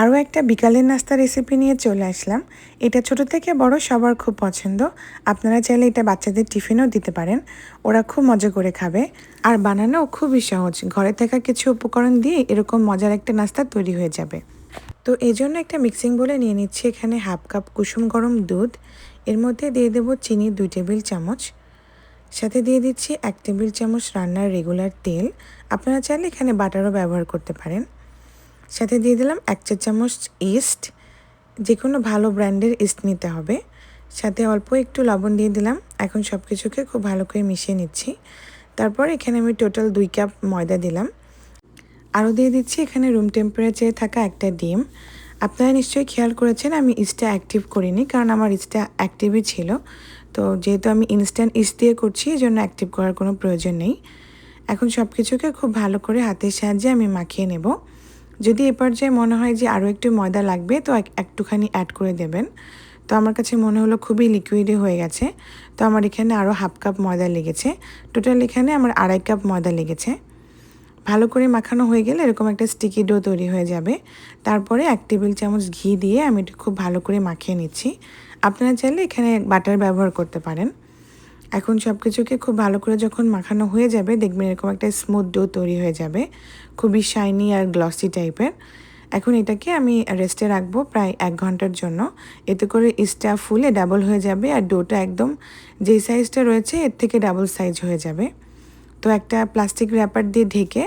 আরও একটা বিকালের নাস্তা রেসিপি নিয়ে চলে আসলাম। এটা ছোট থেকে বড় সবার খুব পছন্দ। আপনারা চাইলে এটা বাচ্চাদের টিফিনও দিতে পারেন, ওরা খুব মজা করে খাবে। আর বানানো খুবই সহজ, ঘরে থাকা কিছু উপকরণ দিয়ে এরকম মজার একটা নাস্তা তৈরি হয়ে যাবে। তো এই জন্য একটা মিক্সিং বলে নিয়ে নিচ্ছি এখানে হাফ কাপ কুসুম গরম দুধ। এর মধ্যে দিয়ে দেবো চিনি 2 টেবিল চামচ, সাথে দিয়ে দিচ্ছি 1 টেবিল চামচ রান্নার রেগুলার তেল। আপনারা চাইলে এখানে বাটারও ব্যবহার করতে পারেন। সাথে দিয়ে দিলাম 1 চা চামচ ইস্ট, যে কোনো ভালো ব্র্যান্ডের ইস্ট নিতে হবে। সাথে অল্প একটু লবণ দিয়ে দিলাম। এখন সব কিছুকে খুব ভালো করে মিশিয়ে নিচ্ছি। তারপর এখানে আমি টোটাল 2 কাপ ময়দা দিলাম। আরও দিয়ে দিচ্ছি এখানে রুম টেম্পারেচারে থাকা একটা ডিম। আপনারা নিশ্চয়ই খেয়াল করেছেন আমি ইস্টটা অ্যাক্টিভ করিনি, কারণ আমার ইস্টটা অ্যাক্টিভই ছিল। তো যেহেতু আমি ইনস্ট্যান্ট ইস্ট দিয়ে করছি, এই জন্য অ্যাক্টিভ করার কোনো প্রয়োজন নেই। এখন সব কিছুকে খুব ভালো করে হাতের সাহায্যে আমি মাখিয়ে নেব। যদি এ পর্যায়ে মনে হয় যে আরও একটু ময়দা লাগবে, তো একটুখানি অ্যাড করে দেবেন। তো আমার কাছে মনে হলো খুবই লিকুইডে হয়ে গেছে, তো আমার এখানে আরও হাফ কাপ ময়দা লেগেছে। টোটাল এখানে আমার 2.5 কাপ ময়দা লেগেছে। ভালো করে মাখানো হয়ে গেলে এরকম একটা স্টিকি ডো তৈরি হয়ে যাবে। তারপরে 1 টেবিল চামচ ঘি দিয়ে আমি এটা খুব ভালো করে মাখিয়ে নিচ্ছি। আপনারা চাইলে এখানে বাটার ব্যবহার করতে পারেন। এখন সব কিছুকে খুব ভালো করে যখন মাখানো হয়ে যাবে, দেখবেন এরকম একটা স্মুথ ডো তৈরি হয়ে যাবে, খুবই শাইনি আর গ্লসি টাইপের। এখন এটাকে আমি রেস্টে রাখবো প্রায় 1 ঘন্টার জন্য। এতে করে ইস্টটা ফুলে ডাবল হয়ে যাবে আর ডোটা একদম যেই সাইজটা রয়েছে এর থেকে ডাবল সাইজ হয়ে যাবে। তো একটা প্লাস্টিক র্যাপার দিয়ে ঢেকে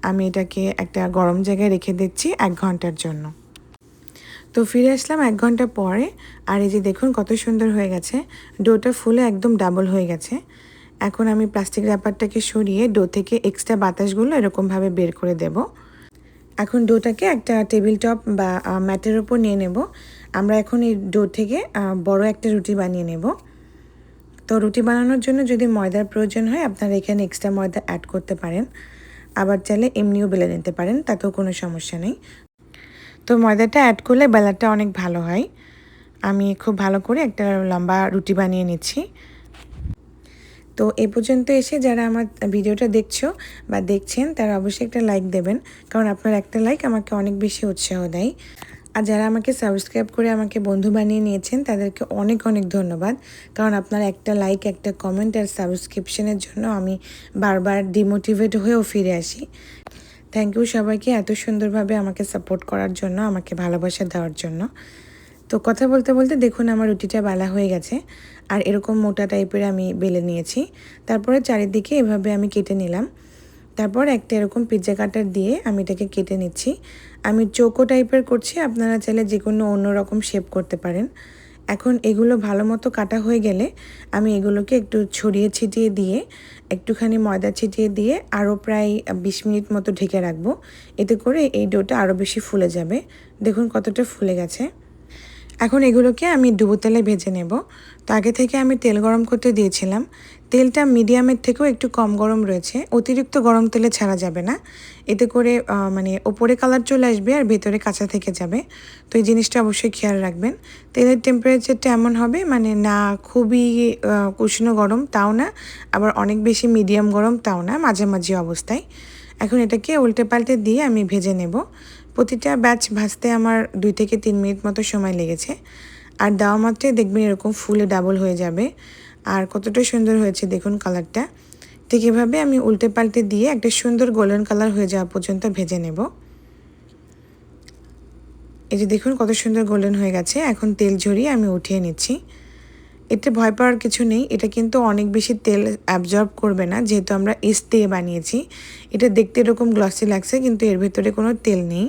আমি এটাকে একটা গরম জায়গায় রেখে দিচ্ছি 1 ঘন্টার জন্য। তো ফিরে আসলাম 1 ঘন্টা পরে, আর এই যে দেখুন কত সুন্দর হয়ে গেছে, ডোটা ফুলে একদম ডাবল হয়ে গেছে। এখন আমি প্লাস্টিক র্যাপারটাকে সরিয়ে ডো থেকে এক্সট্রা বাতাসগুলো এরকমভাবে বের করে দেব। এখন ডোটাকে একটা টেবিল টপ বা ম্যাটের ওপর নিয়ে নেব। আমরা এখন এই ডো থেকে বড় একটা রুটি বানিয়ে নেব। তো রুটি বানানোর জন্য যদি ময়দার প্রয়োজন হয়, আপনারা এখানে এক্সট্রা ময়দা অ্যাড করতে পারেন, আবার চাইলে এমনিও বেলে নিতে পারেন, তাতেও কোনো সমস্যা নেই। তো ময়দাটা অ্যাড করলে বেলাটা অনেক ভালো হয়। আমি খুব ভালো করে একটা লম্বা রুটি বানিয়ে নিচ্ছি। তো এ পর্যন্ত এসে যারা আমার ভিডিওটা দেখছো বা দেখছেন, তারা অবশ্যই একটা লাইক দেবেন, কারণ আপনার একটা লাইক আমাকে অনেক বেশি উৎসাহ দেয়। আর যারা আমাকে সাবস্ক্রাইব করে আমাকে বন্ধু বানিয়ে নিয়েছেন, তাদেরকে অনেক অনেক ধন্যবাদ, কারণ আপনার একটা লাইক, একটা কমেন্ট আর সাবস্ক্রিপশনের জন্য আমি বারবার ডিমোটিভেট হয়েও ফিরে আসি। থ্যাংক ইউ সবাইকে এত সুন্দরভাবে আমাকে সাপোর্ট করার জন্য, আমাকে ভালোবাসা দেওয়ার জন্য। তো কথা বলতে বলতে দেখুন আমার রুটিটা বেলা হয়ে গেছে, আর এরকম মোটা টাইপের আমি বেলে নিয়েছি। তারপরে চারিদিকে এভাবে আমি কেটে নিলাম। তারপর একটা এরকম পিৎজা কাটার দিয়ে আমি এটাকে কেটে নিচ্ছি। আমি চৌকো টাইপের করছি, আপনারা চাইলে যে কোনো অন্যরকম শেপ করতে পারেন। এখন এগুলো ভালো মতো কাটা হয়ে গেলে আমি এগুলোকে একটু ছড়িয়ে ছিটিয়ে দিয়ে, একটুখানি ময়দা ছিটিয়ে দিয়ে আরও প্রায় 20 মিনিট মতো ঢেকে রাখবো। এতে করে এই ডোটা আরও বেশি ফুলে যাবে। দেখুন কতটা ফুলে গেছে। এখন এগুলোকে আমি ডুবো তেলে ভেজে নেব। তো আগে থেকে আমি তেল গরম করতে দিয়েছিলাম। তেলটা মিডিয়ামের থেকেও একটু কম গরম রয়েছে, অতিরিক্ত গরম তেলে ছাড়া যাবে না। এতে করে মানে ওপরে কালার চলে আসবে আর ভেতরে কাঁচা থেকে যাবে। তো এই জিনিসটা অবশ্যই খেয়াল রাখবেন। তেলের টেম্পারেচারটা এমন হবে, মানে না খুবই উষ্ণ গরম তাও না, আবার অনেক বেশি মিডিয়াম গরম তাও না, মাঝামাঝি অবস্থায়। এখন এটাকে উল্টে পাল্টে দিয়ে আমি ভেজে নেব। প্রতিটা ব্যাচ ভাজতে আমার 2 থেকে 3 মিনিট মতো সময় লেগেছে। আর দেওয়া মাত্রই দেখবেন এরকম ফুলে ডাবল হয়ে যাবে। আর কতটা সুন্দর হয়েছে দেখুন কালারটা। ঠিক এভাবে আমি উল্টে পাল্টে দিয়ে একটা সুন্দর গোল্ডেন কালার হয়ে যাওয়া পর্যন্ত ভেজে নেব। এই যে দেখুন কত সুন্দর গোল্ডেন হয়ে গেছে। এখন তেল ঝরিয়ে আমি উঠিয়ে নিচ্ছি। এতে ভয় পাওয়ার কিছু নেই, এটা কিন্তু অনেক বেশি তেল অ্যাবজর্ব করবে না, যেহেতু আমরা ইস্ট দিয়ে বানিয়েছি। এটা দেখতে এরকম গ্লসি লাগছে, কিন্তু এর ভেতরে কোনো তেল নেই।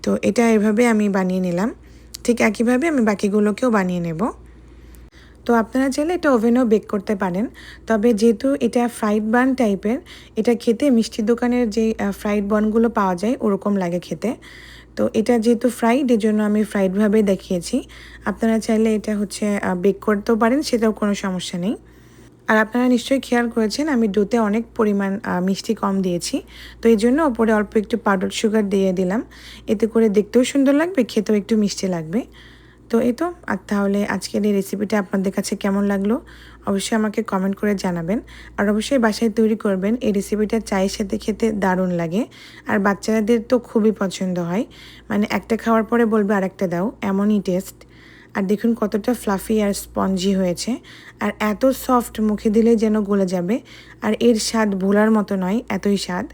তো এটা এভাবে আমি বানিয়ে নিলাম। ঠিক একইভাবে আমি বাকিগুলোকেও বানিয়ে নেব। তো আপনারা চাইলে এটা ওভেনেও বেক করতে পারেন, তবে যেহেতু এটা ফ্রাইড বান টাইপের, এটা খেতে মিষ্টির দোকানের যে ফ্রাইড বানগুলো পাওয়া যায় ওরকম লাগে খেতে। তো এটা যেহেতু ফ্রাইড, এর জন্য আমি ফ্রাইডভাবে দেখিয়েছি। আপনারা চাইলে এটা হচ্ছে বেক করতেও পারেন, সেটাও কোনো সমস্যা নেই। আর আপনারা নিশ্চয়ই খেয়াল করেছেন আমি ডোতে অনেক পরিমাণ মিষ্টি কম দিয়েছি। তো এই জন্য ওপরে অল্প একটু পাউডার সুগার দিয়ে দিলাম। এতে করে দেখতেও সুন্দর লাগবে, খেতেও একটু মিষ্টি লাগবে। তো এই তো, আর তাহলে আজকের এই রেসিপিটা আপনাদের কাছে কেমন লাগলো অবশ্যই আমাকে কমেন্ট করে জানাবেন। আর অবশ্যই বাসায় তৈরি করবেন, এই রেসিপিটা চায়ের সাথে খেতে দারুণ লাগে। আর বাচ্চাদের তো খুবই পছন্দ হয়, মানে একটা খাওয়ার পরে বলবে আরেকটা দাও, এমনই টেস্ট। আর দেখুন কতটা ফ্লাফি আর স্পঞ্জি হয়েছে, আর এত সফট, মুখে দিলেই যেন গলে যাবে। আর এর স্বাদ ভোলার মতো নয়, এতই স্বাদ।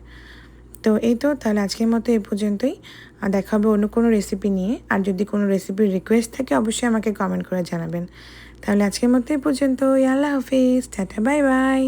তো এই তো, তাহলে আজকের মতো এই পর্যন্তই। দেখা হবে অন্য কোনো রেসিপি নিয়ে। আর যদি কোনো রেসিপির রিকোয়েস্ট থাকে অবশ্যই আমাকে কমেন্ট করে জানাবেন। তাহলে আজকের মতো এই পর্যন্তই। আল্লাহ হাফিজ, টাটা, বাই বাই।